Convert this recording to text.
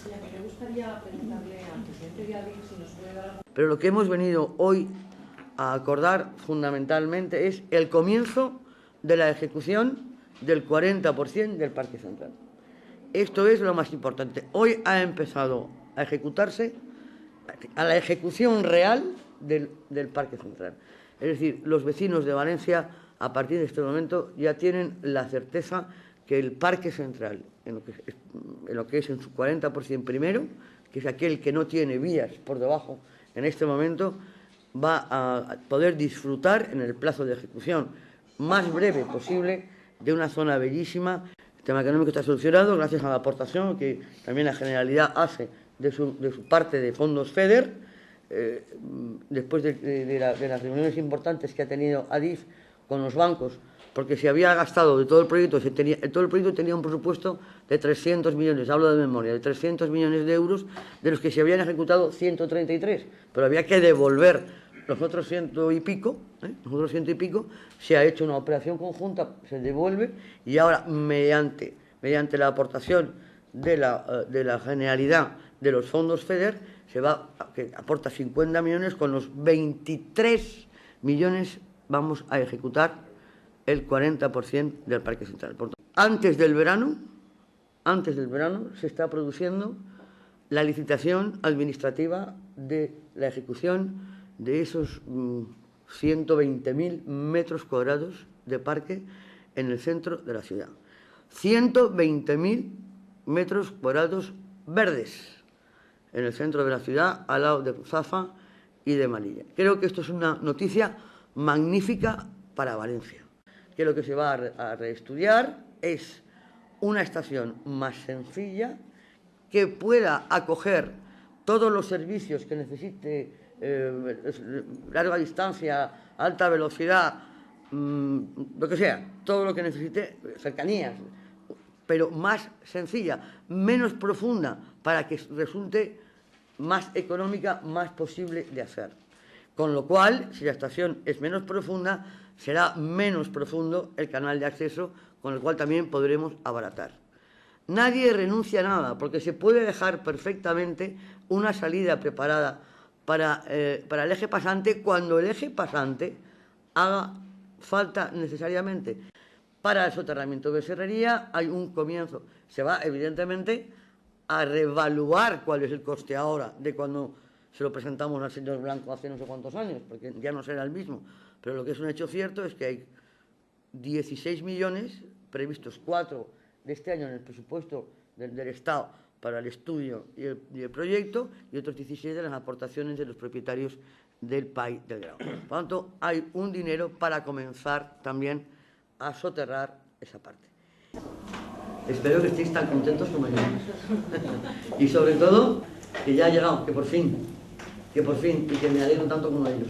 Me gustaría preguntarle al presidente de Adif si nos puede dar... Pero lo que hemos venido hoy a acordar fundamentalmente es el comienzo de la ejecución del 40% del Parque Central. Esto es lo más importante. Hoy ha empezado a ejecutarse, a la ejecución real del Parque Central. Es decir, los vecinos de Valencia, a partir de este momento, ya tienen la certeza que el Parque Central, en lo que es en su 40% primero, que es aquel que no tiene vías por debajo en este momento, va a poder disfrutar en el plazo de ejecución más breve posible de una zona bellísima. El tema económico está solucionado gracias a la aportación que también la Generalidad hace de su parte de fondos FEDER, después de las reuniones importantes que ha tenido Adif con los bancos, porque se había gastado de todo el proyecto, todo el proyecto tenía un presupuesto de 300 millones, hablo de memoria, de 300 millones de euros, de los que se habían ejecutado 133, pero había que devolver los otros ciento y pico, se ha hecho una operación conjunta, se devuelve, y ahora mediante la aportación de la Generalidad de los fondos FEDER, que aporta 50 millones, con los 23 millones vamos a ejecutar el 40% del Parque Central. Antes del verano se está produciendo la licitación administrativa de la ejecución de esos 120.000 metros cuadrados de parque en el centro de la ciudad. 120.000 metros cuadrados verdes en el centro de la ciudad, al lado de Ruzafa y de Melilla. Creo que esto es una noticia magnífica para Valencia. Que lo que se va a reestudiar es una estación más sencilla, que pueda acoger todos los servicios que necesite, larga distancia, alta velocidad, lo que sea, todo lo que necesite, cercanías, pero más sencilla, menos profunda, para que resulte más económica, más posible de hacer. Con lo cual, si la estación es menos profunda, será menos profundo el canal de acceso, con el cual también podremos abaratar. Nadie renuncia a nada, porque se puede dejar perfectamente una salida preparada para el eje pasante cuando el eje pasante haga falta necesariamente. Para el soterramiento de Serrería hay un comienzo. Se va, evidentemente, a reevaluar cuál es el coste ahora de cuando se lo presentamos al señor Blanco hace no sé cuántos años, porque ya no será el mismo. Pero lo que es un hecho cierto es que hay 16 millones, previstos 4 de este año en el presupuesto del Estado para el estudio y el proyecto, y otros 16 de las aportaciones de los propietarios del PAI del Grau. Por lo tanto, hay un dinero para comenzar también a soterrar esa parte. Espero que estéis tan contentos como yo. Y sobre todo, que ya ha llegado, que por fin, y que me alegro tanto como ellos.